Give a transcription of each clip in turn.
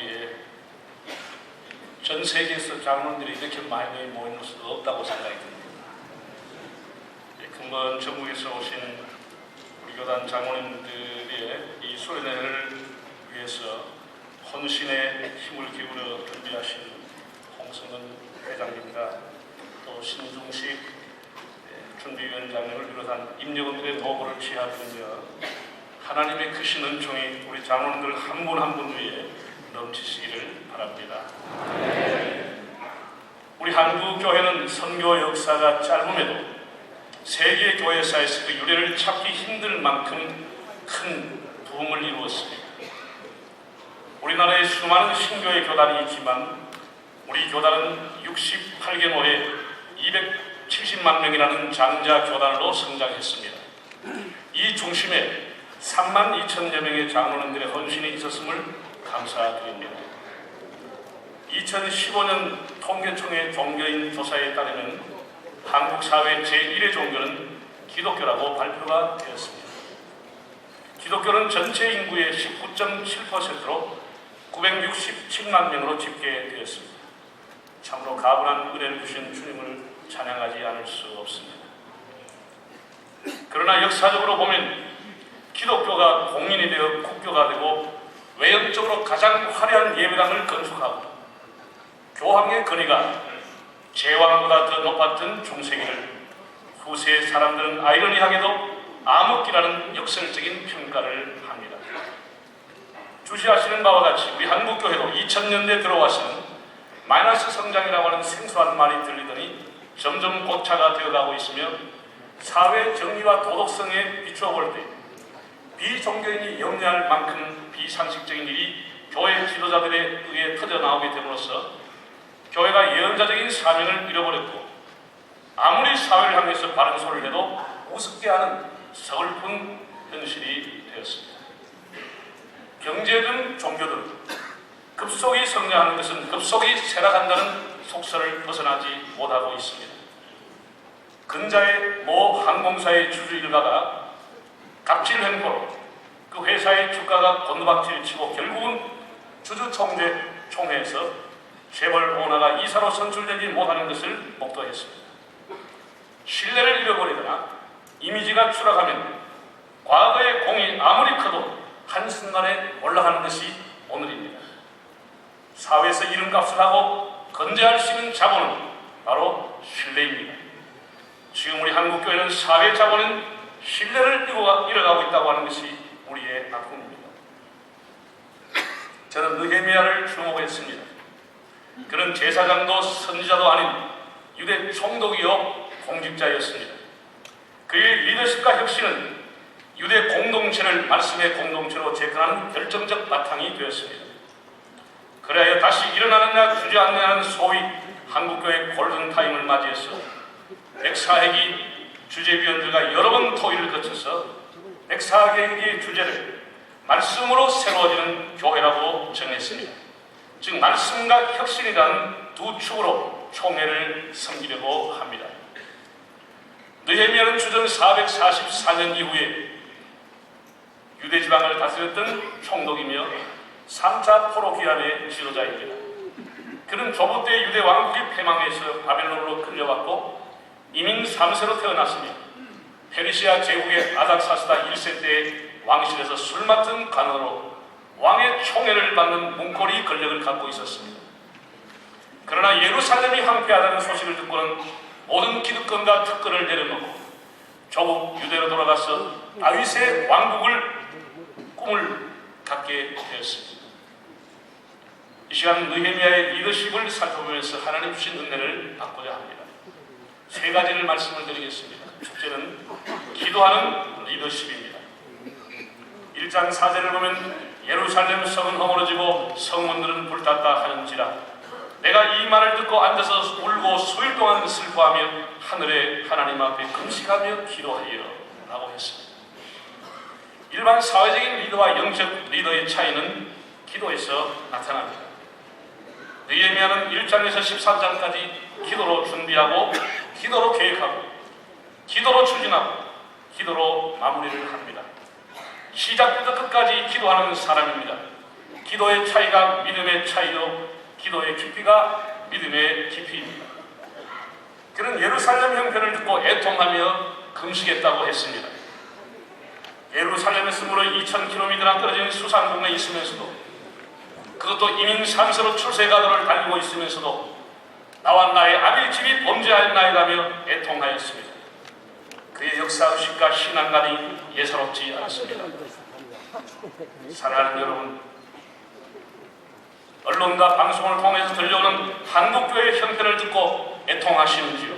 하기에 전 세계에서 장로들이 이렇게 많이 모일 수도 없다고 생각이 듭니다. 근본 전국에서 오신 우리 교단 장로님들의 이 수련회를 위해서 헌신의 힘을 기울여 준비하신 홍성근 회장님과 또 신중식 준비위원장님을 비롯한 임직원들의 노고를 취하며 하나님의 크신 은총이 우리 장로님들 한 분 한 분 위에 넘치시기를 바랍니다. 우리 한국교회는 선교 역사가 짧음에도 세계 교회사에서 그 유래를 찾기 힘들 만큼 큰 부흥을 이루었습니다. 우리나라에 수많은 신교회 교단이 있지만 우리 교단은 68개모에 270만 명이라는 장자 교단으로 성장했습니다. 이 중심에 3만 2천여 명의 장로님들의 헌신이 있었음을 감사드립니다. 2015년 통계청의 종교인 조사에 따르면 한국 사회 제1의 종교는 기독교라고 발표가 되었습니다. 기독교는 전체 인구의 19.7%로 967만 명으로 집계되었습니다. 참으로 가분한 은혜를 주신 주님을 찬양하지 않을 수 없습니다. 그러나 역사적으로 보면 기독교가 공인이 되어 국교가 되고 외형적으로 가장 화려한 예배당을 건축하고 교황의 권위가 제왕보다 더 높았던 중세기를 후세의 사람들은 아이러니하게도 암흑기라는 역설적인 평가를 합니다. 주시하시는 바와 같이 우리 한국교회도 2000년대 들어와서는 마이너스 성장이라고 하는 생소한 말이 들리더니 점점 고차가 되어가고 있으며 사회 정의와 도덕성에 비추어 볼 때 비종교인이 염려할 만큼 비상식적인 일이 교회 지도자들에 의해 터져나오게 됨으로써 교회가 예언자적인 사명을 잃어버렸고 아무리 사회를 향해서 바른 소리를 해도 우습게 하는 서글픈 현실이 되었습니다. 경제든 종교든 급속히 성장하는 것은 급속히 쇠락한다는 속설을 벗어나지 못하고 있습니다. 근자의 모 항공사의 주주 일가가 갑질 횡포로 그 회사의 주가가 곤두박질 치고 결국은 주주총회에서 재벌 오너가 이사로 선출되지 못하는 것을 목도했습니다. 신뢰를 잃어버리거나 이미지가 추락하면 과거의 공이 아무리 커도 한순간에 올라가는 것이 오늘입니다. 사회에서 이름값을 하고 건재할 수 있는 자본은 바로 신뢰입니다. 지금 우리 한국교회는 사회 자본은 신뢰를 잃어가고 있다고 하는 것이 우리의 아픔입니다. 저는 느헤미야를 주목했습니다. 그는 제사장도 선지자도 아닌 유대 총독이요 공직자였습니다. 그의 리더십과 혁신은 유대 공동체를 말씀의 공동체로 재건하는 결정적 바탕이 되었습니다. 그래야 다시 일어나느냐 주저앉느냐는 소위 한국교회 골든타임을 맞이해서 104회기 주제위원들과 여러 번 토의를 거쳐서 104회기의 주제를 말씀으로 새로워지는 교회라고 정했습니다. 즉 말씀과 혁신이라는 두 축으로 총회를 섬기려고 합니다. 느헤미야는 주전 444년 이후에 유대지방을 다스렸던 총독이며 3차 포로 기간의 지도자입니다. 그는 조부 때 유대 왕국이 패망해서 바벨론으로 끌려왔고 이민 3세로 태어났으며 페르시아 제국의 아닥사스다 1세 때 왕실에서 술 맡은 관원으로 왕의 총애를 받는 문고리 권력을 갖고 있었습니다. 그러나 예루살렘이 황폐하다는 소식을 듣고는 모든 기득권과 특권을 내려놓고 조국 유대로 돌아가서 다윗의 왕국을 꿈을 갖게 되었습니다. 이 시간 느헤미야의 리더십을 살펴보면서 하나님 주신 은혜를 받고자 합니다. 세 가지를 말씀을 드리겠습니다. 첫째는 기도하는 리더십입니다. 1장 4절을 보면 예루살렘 성은 허물어지고 성문들은 불탔다 하는지라 내가 이 말을 듣고 앉아서 울고 수일 동안 슬퍼하며 하늘의 하나님 앞에 금식하며 기도하여 라고 했습니다. 일반 사회적인 리더와 영적 리더의 차이는 기도에서 나타납니다. 느헤미야는 1장에서 13장까지 기도로 준비하고 기도로 계획하고 기도로 추진하고 기도로 마무리를 합니다. 시작부터 끝까지 기도하는 사람입니다. 기도의 차이가 믿음의 차이요, 기도의 깊이가 믿음의 깊이입니다. 그는 예루살렘 형편을 듣고 애통하며 금식했다고 했습니다. 예루살렘에서 무려 2000km나 떨어진 수산궁에 있으면서도, 그것도 이민 산서로 출세가도를 달리고 있으면서도 나와 나의 아비 집이 범죄하였나이다며 애통하였습니다. 그의 역사의식과 신앙관이 예사롭지 않습니다. 사랑하는 여러분, 언론과 방송을 통해서 들려오는 한국교회의 형편을 듣고 애통하시는지요?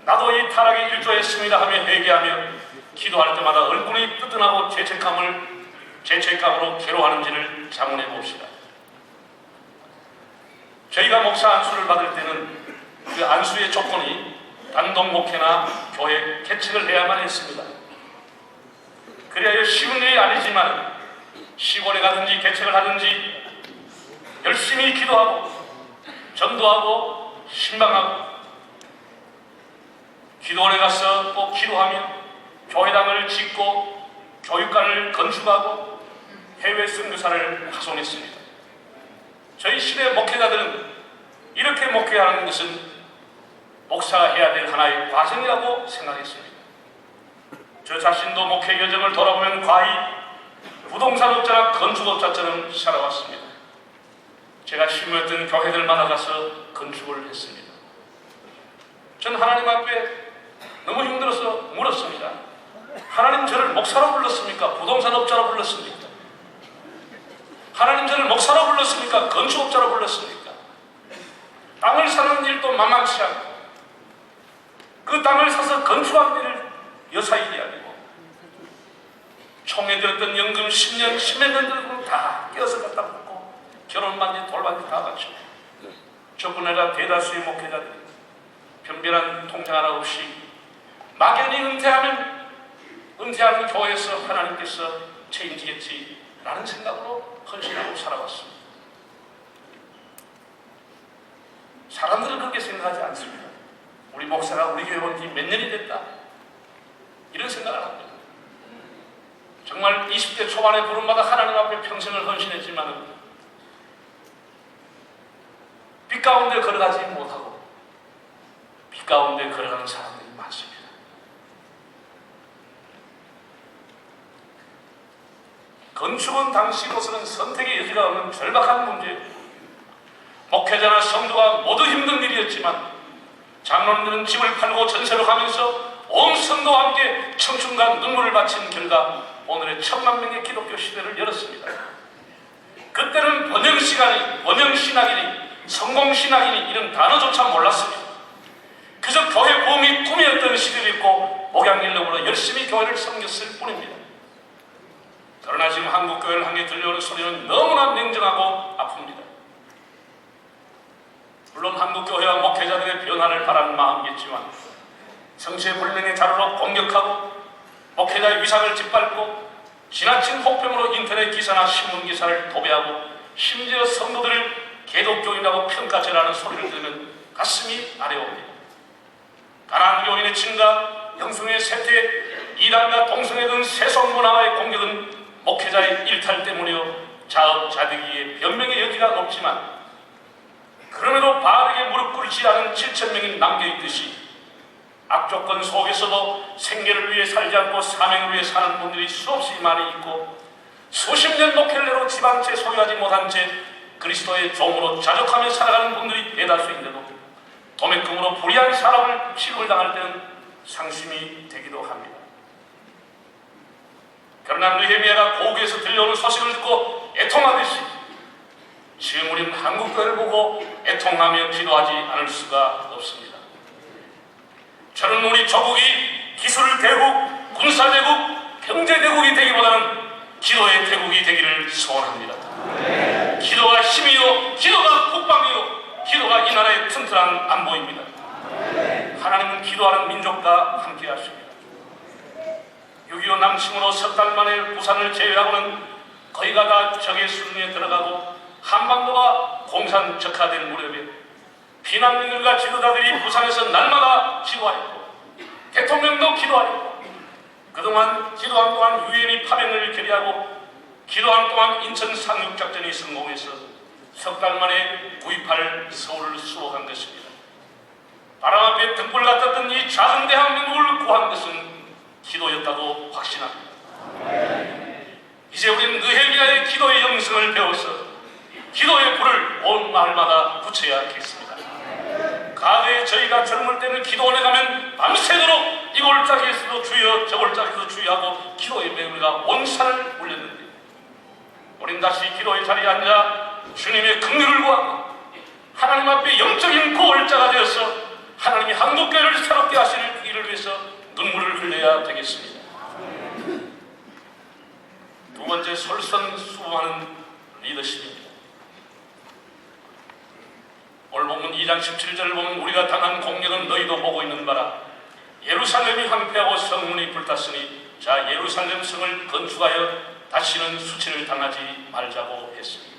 나도 이 타락에 일조했습니다 하며 회개하며 기도할 때마다 얼굴이 뜨뜻하고 죄책감으로 괴로워하는지를 자문해 봅시다. 저희가 목사 안수를 받을 때는 그 안수의 조건이 단독 목회나 교회 개척을 해야만 했습니다. 그래야 쉬운 일이 아니지만 시골에 가든지 개척을 하든지 열심히 기도하고 전도하고 신방하고 기도원에 가서 꼭 기도하며 교회당을 짓고 교육관을 건축하고 해외 선교사를 파송했습니다. 저희 시대 목회자들은 이렇게 목회하는 것은 목사가 해야 될 하나의 과정이라고 생각했습니다. 저 자신도 목회 여정을 돌아보면 과히 부동산업자나 건축업자처럼 살아왔습니다. 제가 심었던 교회들마다 가서 건축을 했습니다. 전 하나님 앞에 너무 힘들어서 물었습니다. 하나님 저를 목사로 불렀습니까? 부동산업자로 불렀습니까? 하나님 저를 목사로 불렀습니까? 건축업자로 불렀습니까? 땅을 사는 일도 만만치 않고 그 땅을 사서 건축하는 일을 여사일이 아니고 총에 들었던 연금 10년, 10몇 년 들고 다 껴서 갖다 놓고 결혼반지, 돌반지 다 바치고 저뿐 아니라 대다수의 목회자들이 변변한 통장 하나 없이 막연히 은퇴하는 교회에서 하나님께서 책임지겠지라는 생각으로 헌신하고 살아왔습니다. 사람들은 그렇게 생각하지 않습니다. 우리 목사가 우리 교회 온 지 몇 년이 됐다 이런 생각을 합니다. 정말 20대 초반에 부름받아 하나님 앞에 평생을 헌신했지만 빛 가운데 걸어가지 못하고 빛 가운데 걸어가는 사람들이 많습니다. 건축은 당시로서는 선택의 여지가 없는 절박한 문제예요. 목회자나 성도가 모두 힘든 일이었지만 장로님들은 집을 팔고 전세로 가면서 온 성도와 함께 청춘과 눈물을 바친 결과 오늘의 1000만 명의 기독교 시대를 열었습니다. 그때는 번영신학이니 성공신학이니 이런 단어조차 몰랐습니다. 그저 교회 부흥이 꿈이었던 시대를 잊고 목양일령으로 열심히 교회를 섬겼을 뿐입니다. 그러나 지금 한국교회를 향해 들려오는 소리는 너무나 냉정하고 아픕니다. 물론 한국교회와 목회자들의 변화를 바라는 마음이겠지만 정체불명의 자료로 공격하고 목회자의 위상을 짓밟고 지나친 혹평으로 인터넷 기사나 신문 기사를 도배하고 심지어 성도들을 개독교인이라고 평가절하는 소리를 들으면 가슴이 아려옵니다. 가난한 교인의 증가, 영성의 쇠퇴, 이단과 동성애 등 세속 문화와의 공격은 목회자의 일탈 때문이요 자업자득이의 변명의 여지가 없지만 그럼에도 바르게 무릎 꿇지 않은 7,000명이 남겨있듯이 악조건 속에서도 생계를 위해 살지 않고 사명을 위해 사는 분들이 수없이 많이 있고 수십 년 목회를 내로 집안채 소유하지 못한 채 그리스도의 종으로 자족하며 살아가는 분들이 대다수인데도 도매금으로 불의한 사람을 취급을 당할 때는 상심이 되기도 합니다. 그러나 느헤미야가 고국에서 들려오는 소식을 듣고 애통하듯이 지금 우리는 한국교회를 보고 애통하며 기도하지 않을 수가 없습니다. 저는 우리 조국이 기술대국, 군사대국, 경제대국이 되기보다는 기도의 대국이 되기를 소원합니다. 기도가 힘이요, 기도가 국방이요, 기도가 이 나라의 튼튼한 안보입니다. 하나님은 기도하는 민족과 함께 하십니다. 6.25 남침으로 석 달 만에 부산을 제외하고는 거의가 다 적의 수준에 들어가고 한반도가 공산적화된 무렵에 피난민들과 지도자들이 부산에서 날마다 기도하였고 대통령도 기도하였고 그동안 기도한 동안 유엔이 파병을 결의하고 기도한 동안 인천 상륙작전이 성공해서 석 달 만에 구입할 서울을 수복한 것입니다. 바람 앞에 등불 같았던 이 작은 대한민국을 구한 것은 기도였다고 확신합니다. 이제 우리는 느헤미야의 기도의 영성을 배워서 기도의 불을 온 마을마다 붙여야겠습니다. 과거에 저희가 젊을 때는 기도원에 가면 밤새도록 이 골짜기에서도 주여 저 골짜기에서도 주여하고 기도의 매우리가 온 산을 울렸는데, 우린 다시 기도의 자리에 앉아 주님의 긍휼을 구하고 하나님 앞에 영적인 구월자가 되어서 하나님이 한국교회를 새롭게 하실 일을 위해서 눈물을 흘려야 되겠습니다. 두 번째, 솔선수범하는 리더십입니다. 오늘 본문 2장 17절을 보면 우리가 당한 공격은 너희도 보고 있는 바라. 예루살렘이 황폐하고 성문이 불탔으니 자 예루살렘 성을 건축하여 다시는 수치를 당하지 말자고 했습니다.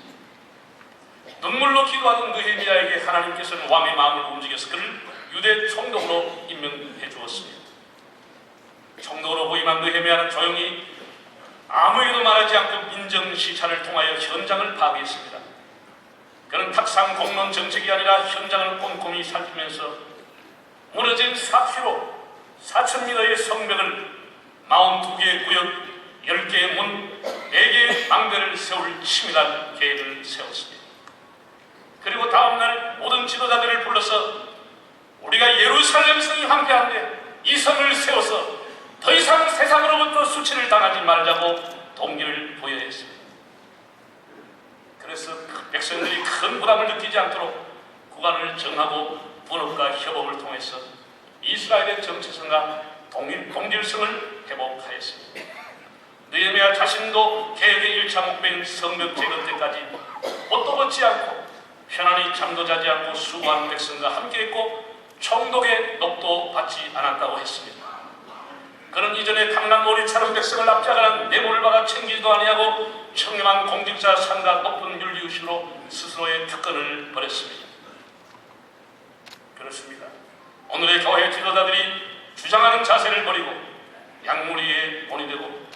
눈물로 기도하던 느헤미야에게 하나님께서는 왕의 마음을 움직여서 그를 유대 총독으로 임명해 주었습니다. 총독으로 부임한 느헤미야는 조용히 아무에도 말하지 않고 민정시찰을 통하여 현장을 파악했습니다. 그는 탁상 공론 정책이 아니라 현장을 꼼꼼히 살피면서 무너진 4km, 4,000m의 성벽을 42개의 구역, 10개의 문, 4개의 망대를 세울 치밀한 계획을 세웠습니다. 그리고 다음날 모든 지도자들을 불러서 우리가 예루살렘 성이 황폐한데 이 성을 세워서 더 이상 세상으로부터 수치를 당하지 말자고 동기를 부여했습니다. 그래서 백성들이 큰 부담을 느끼지 않도록 구간을 정하고 분업과 협업을 통해서 이스라엘의 정체성과 동질성을 회복하였습니다. 느헤미야 자신도 계획의 1차 목표인 성벽 재건 때까지 옷도 벗지 않고 편안히 잠도 자지 않고 수고한 백성과 함께했고 총독의 높도 받지 않았다고 했습니다. 그는 이전에 강남놀이처럼 백성을 납작하는 내모를 박아 챙기지도 아니하고 청렴한 공직자 상과 높은 윤리의식으로 스스로의 특권을 버렸습니다. 그렇습니다. 오늘의 교회 지도자들이 주장하는 자세를 버리고 양무리의 본이 되고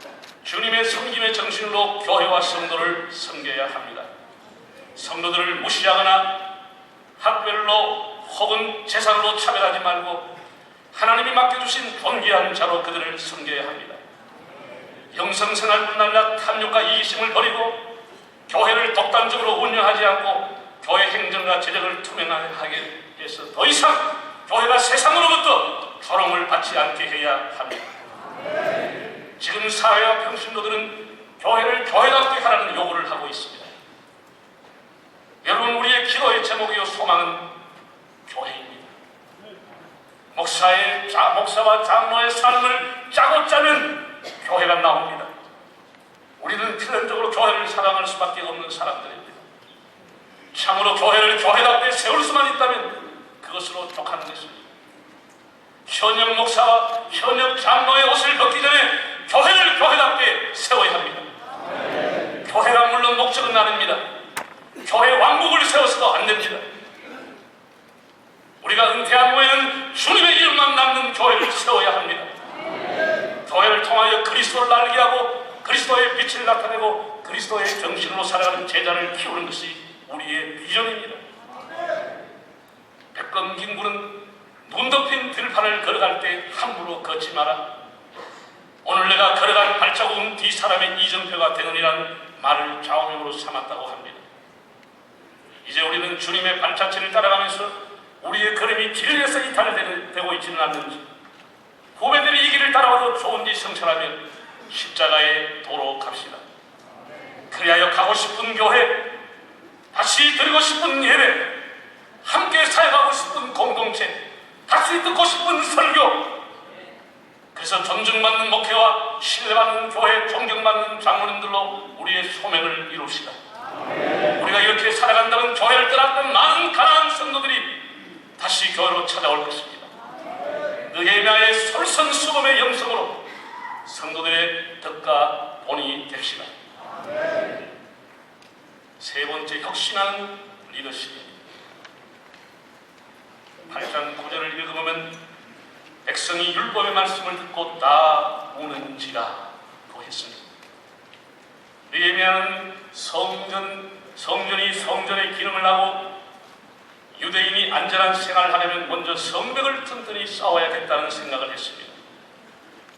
주님의 섬김의 정신으로 교회와 성도를 섬겨야 합니다. 성도들을 무시하거나 학별로 혹은 재산으로 차별하지 말고 하나님이 맡겨주신 존귀한 자로 그들을 섬겨야 합니다. 영성생활뿐 아니라 탐욕과 이기심을 버리고 교회를 독단적으로 운영하지 않고 교회 행정과 재정을 투명하게 해서 더 이상 교회가 세상으로부터 조롱을 받지 않게 해야 합니다. 지금 사회와 평신도들은 교회를 교회답게 하라는 요구를 하고 있습니다. 여러분, 우리의 기도의 제목이요 소망은 교회입니다. 목사와 장로의 삶을 짜고 짜면 교회가 나옵니다. 우리는 필연적으로 교회를 사랑할 수밖에 없는 사람들입니다. 참으로 교회를 교회답게 세울 수만 있다면 그것으로 족하는 것입니다. 현역 목사와 현역 장로의 옷을 벗기 전에 교회를 교회답게 세워야 합니다. 교회가 물론 목적은 아닙니다. 교회 왕국을 세워서도 안 됩니다. 우리가 은퇴한 후에는 주님의 이름만 남는 교회를 세워야 합니다. 교회를 통하여 그리스도를 알게 하고 그리스도의 빛을 나타내고 그리스도의 정신으로 살아가는 제자를 키우는 것이 우리의 비전입니다. 백검긴군은 눈 덮인 들판을 걸어갈 때 함부로 걷지 마라. 오늘 내가 걸어간 발자국은 뒤 사람의 이정표가 되느니라는 말을 좌우명으로 삼았다고 합니다. 이제 우리는 주님의 발자취를 따라가면서 우리의 걸음이 길 위에서 이탈되고 있지는 않는지, 후배들이 이 길을 따라와도 좋은지 성찰하면 십자가의 도로 갑시다. 그리하여 가고 싶은 교회, 다시 드리고 싶은 예배, 함께 사역하고 싶은 공동체, 다시 듣고 싶은 설교, 그래서 존중받는 목회와 신뢰받는 교회, 존경받는 장로님들로 우리의 소명을 이룹시다. 우리가 이렇게 살아간다면 교회를 떠났던 많은 가난한 성도들이 다시 교회로 찾아올 것입니다. 느헤미야의 솔선수범의 영성으로 성도들의 덕과 본이 됩시다. 세 번째, 혁신하는 리더십입니다. 8장 9절을 읽어보면 백성이 율법의 말씀을 듣고 다 우는지라 고 했습니다. 느헤미야는 성전이 성전의 기능을 하고 유대인이 안전한 생활을 하려면 먼저 성벽을 튼튼히 쌓아야겠다는 생각을 했습니다.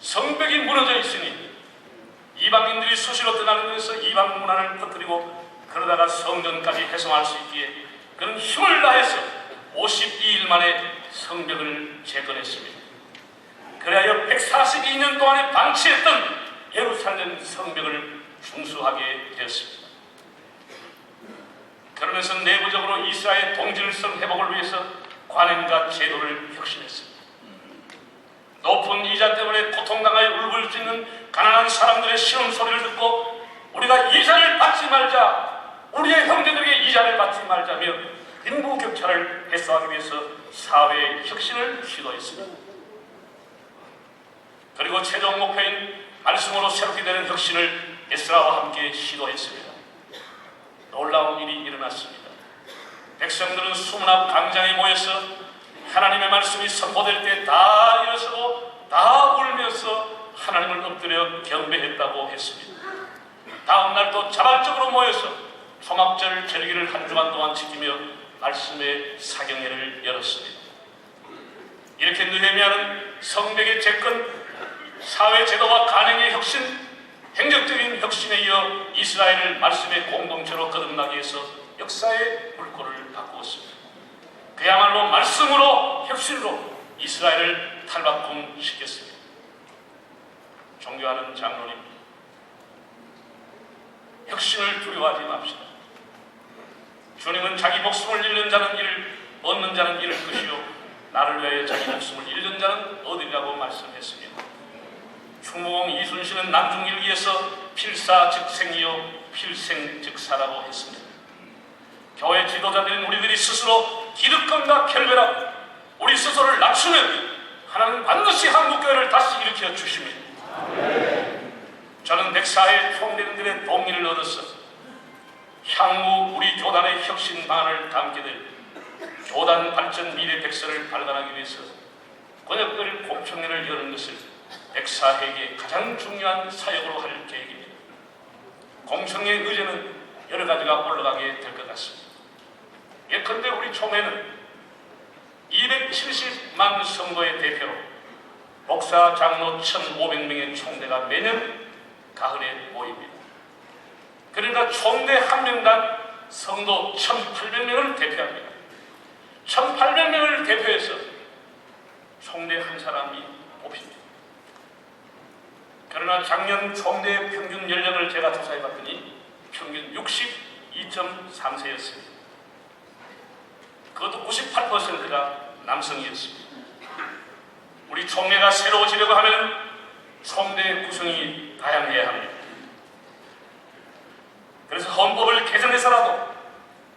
성벽이 무너져 있으니 이방인들이 수시로 떠나면서 이방 문화를 퍼뜨리고 그러다가 성전까지 훼손할 수 있기에 그는 힘을 다해서 52일 만에 성벽을 재건했습니다. 그래야 142년 동안에 방치했던 예루살렘 성벽을 중수하게 되었습니다. 그러면서 내부적으로 이스라엘 동질성 회복을 위해서 관행과 제도를 혁신했습니다. 높은 이자 때문에 고통당하여 울부짖는 가난한 사람들의 신음 소리를 듣고 우리가 이자를 받지 말자, 우리의 형제들에게 이자를 받지 말자며 빈부격차를 해소하기 위해서 사회 혁신을 시도했습니다. 그리고 최종 목표인 말씀으로 새롭게 되는 혁신을 에스라와 함께 시도했습니다. 놀라운 일이 일어났습니다. 백성들은 수문 앞 광장에 모여서 하나님의 말씀이 선포될 때 다 일어서고 다 울면서 하나님을 엎드려 경배했다고 했습니다. 다음 날 또 자발적으로 모여서 초막절 절기를 한 주간 동안 지키며 말씀의 사경회를 열었습니다. 이렇게 느헤미야는 성벽의 재건, 사회 제도와 간행의 혁신, 행정적인 혁신에 이어 이스라엘을 말씀의 공동체로 거듭나게 해서 역사의 물꼬를 바꾸었습니다. 그야말로 말씀으로 혁신으로 이스라엘을 탈바꿈시켰습니다. 존경하는 장로님, 혁신을 두려워하지 맙시다. 주님은 자기 목숨을 잃는 자는 이를, 얻는 자는 잃을 것이요 나를 위하여 자기 목숨을 잃는 자는 얻으리라고 말씀했습니다. 충무공 이순신은 남중일기에서 필사 즉 생이요 필생 즉 사라고 했습니다. 교회 지도자들인 우리들이 스스로 기득권과 결별하고 우리 스스로를 낮추면 하나님은 반드시 한국교회를 다시 일으켜 주십니다. 저는 백사의 총대들의 동의를 얻어서 향후 우리 교단의 혁신 방안을 담게 될 교단 발전 미래 백서를 발간하기 위해서 권역별 공청회를 여는 것을 백사회계의 가장 중요한 사역으로 할 계획입니다. 공청회 의제는 여러 가지가 올라가게 될 것 같습니다. 예컨대 우리 총회는 270만 성도의 대표로 목사, 장로 1,500명의 총대가 매년 가을에 모입니다. 그러니까 총대 한 명당 성도 1,800명을 대표합니다. 1,800명을 대표해서 총대 한 사람이 뽑힙니다. 그러나 작년 총대 평균 연령을 제가 조사해봤더니 평균 62.3세였습니다. 그것도 98%가 남성이었습니다. 우리 총회가 새로워지려고 하면 총대 구성이 다양해야 합니다. 그래서 헌법을 개정해서라도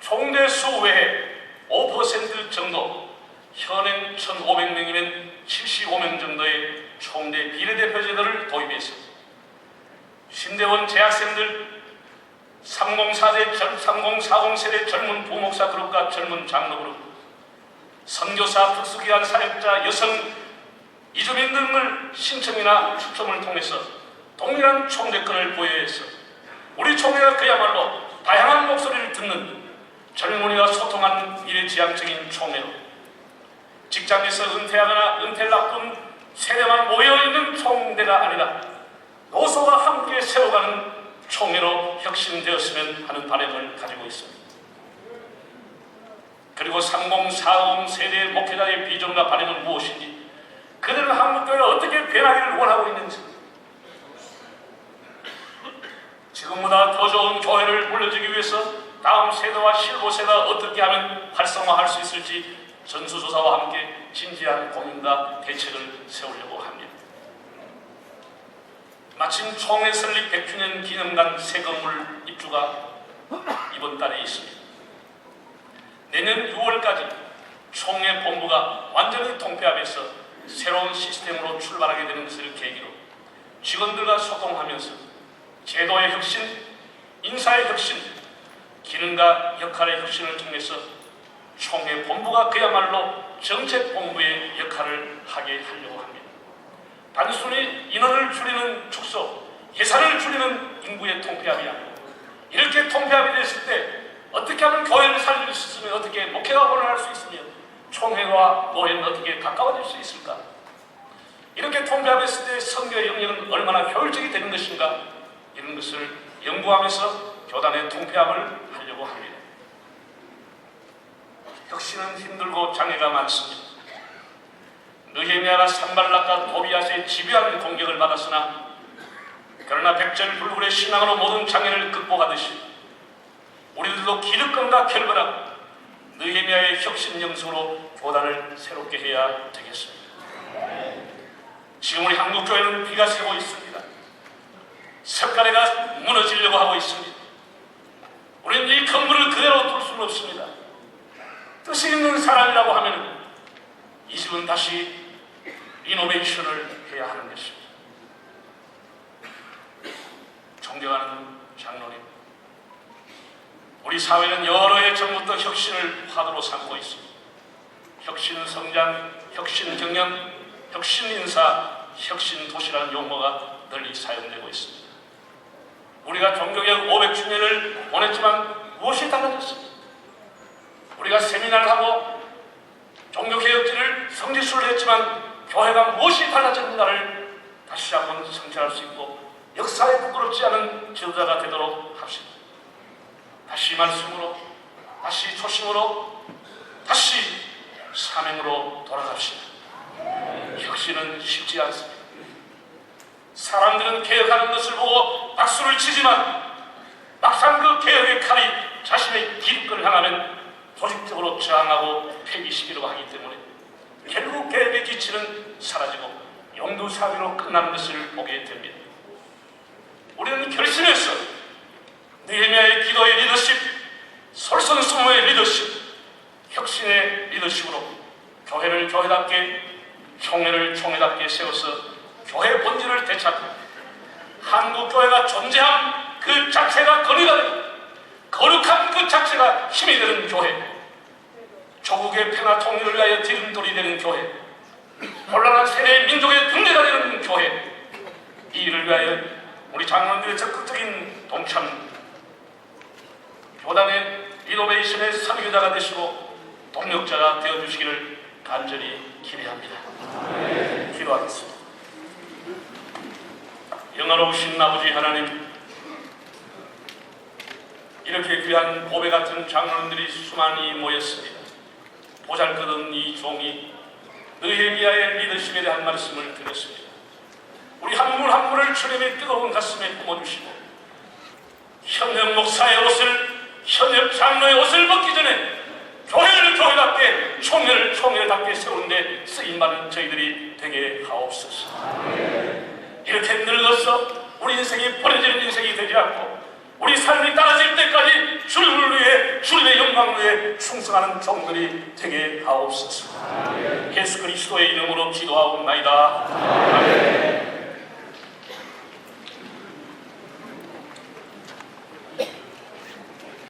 총대 수 외에 5% 정도, 현행 1,500명이면 75명 정도의 총대 비례대표 제도를 도입해서 신대원 재학생들 3040 세대 젊은 부목사 그룹과 젊은 장로 그룹, 선교사, 특수기관 사역자, 여성, 이주민 등을 신청이나 추첨을 통해서 동일한 총대권을 부여해서 우리 총회가 그야말로 다양한 목소리를 듣는 젊은이와 소통하는 미래지향적인 총회로 직장에서 은퇴하거나 은퇴를 앞둔 세대만 모여있는 총대가 아니라 노소가 함께 세워가는 총회로 혁신되었으면 하는 바람을 가지고 있습니다. 그리고 3040 세대의 목회자의 비전과 바람은 무엇인지, 그들은 한국교회가 어떻게 변하기를 원하고 있는지, 지금보다 더 좋은 교회를 물려주기 위해서 다음 세대와 실고 세대가 어떻게 하면 활성화할 수 있을지 전수조사와 함께 진지한 고민과 대책을 세우려고 합니다. 마침 총회 설립 100주년 기념관 새 건물 입주가 이번 달에 있습니다. 내년 6월까지 총회 본부가 완전히 통폐합해서 새로운 시스템으로 출발하게 되는 것을 계기로 직원들과 소통하면서 제도의 혁신, 인사의 혁신, 기능과 역할의 혁신을 통해서 총회 본부가 그야말로 정책본부의 역할을 하게 하려고 합니다. 단순히 인원을 줄이는 축소, 예산을 줄이는 인구의 통폐합이 아니고 이렇게 통폐합이 됐을 때 어떻게 하면 교회를 살릴 수 있으며 어떻게 목회가 원활할 수 있으며 총회와 노예는 어떻게 가까워질 수 있을까? 이렇게 통폐합했을 때 선교의 영역은 얼마나 효율적이 되는 것인가? 이런 것을 연구하면서 교단의 통폐합을 하려고 합니다. 혁신은 힘들고 장애가 많습니다. 느헤미야가 산발락과 도비아스의 집요한 공격을 받았으나 그러나 백전불굴의 신앙으로 모든 장애를 극복하듯이 우리들도 기득권과 결별하고 느헤미야의 혁신 영성으로 교단을 새롭게 해야 되겠습니다. 지금 우리 한국교회는 비가 새고 있습니다. 석가래가 무너지려고 하고 있습니다. 우리는 이 건물을 그대로 둘 수는 없습니다. 뜻이 있는 사람이라고 하면 이 집은 다시 리노베이션을 해야 하는 것입니다. 존경하는 장로님, 우리 사회는 여러 해 전부터 혁신을 화두로 삼고 있습니다. 혁신 성장, 혁신 경영, 혁신 인사, 혁신 도시라는 용어가 널리 사용되고 있습니다. 우리가 종교개혁 500주년을 보냈지만 무엇이 달라졌습니까? 우리가 세미나를 하고 종교개혁지를 성지순례를 했지만 교회가 무엇이 달라졌는가를 다시 한번 성찰할 수 있고 역사에 부끄럽지 않은 지도자가 되도록 합시다. 다시 말씀으로, 다시 초심으로, 다시 사명으로 돌아갑시다. 혁신은 쉽지 않습니다. 사람들은 개혁하는 것을 보고 박수를 치지만 막상 그 개혁의 칼이 자신의 기득권을 향하면 조직적으로 저항하고 폐기시키려고 하기 때문에 결국 개혁의 기치는 사라지고 용두사비로 끝나는 것을 보게 됩니다. 우리는 결심해서 느헤미야의 기도의 리더십, 솔선수범의 리더십, 혁신의 리더십으로 교회를 교회답게, 총회를 총회답게 세워서 교회 본질을 되찾고 한국교회가 존재함 그 자체가 건의가 되고 거룩한 그 자체가 힘이 되는 교회, 조국의 평화 통일을 위하여 디딤돌이 되는 교회, 혼란한 세대의 민족의 등대가 되는 교회, 이 일을 위하여 우리 장로님들의 적극적인 동참, 교단의 리노베이션의 선교자가 되시고 동력자가 되어주시기를 간절히 기대합니다. 기도하겠습니다. 영원하신 아버지 하나님, 이렇게 귀한 보배 같은 장로님들이 수많이 모였습니다. 보잘것없는 이 종이 느헤미야의 리더십에 대한 말씀을 드렸습니다. 우리 한 물 한 물을 주님의 뜨거운 가슴에 품어주시고 현역 목사의 옷을, 현역 장로의 옷을 벗기 전에 교회를 교회답게, 총회를 총회답게 세우는데 쓰임받은 저희들이 되게 하옵소서. 이렇게 늙어서 우리 인생이 버려지는 인생이 되지 않고 우리 삶이 따라질 때까지 주님을 위해, 주님의 영광을 위해 충성하는 종들이 되게 하옵소서. 예수 그리스도의 이름으로 기도하옵나이다. 아멘.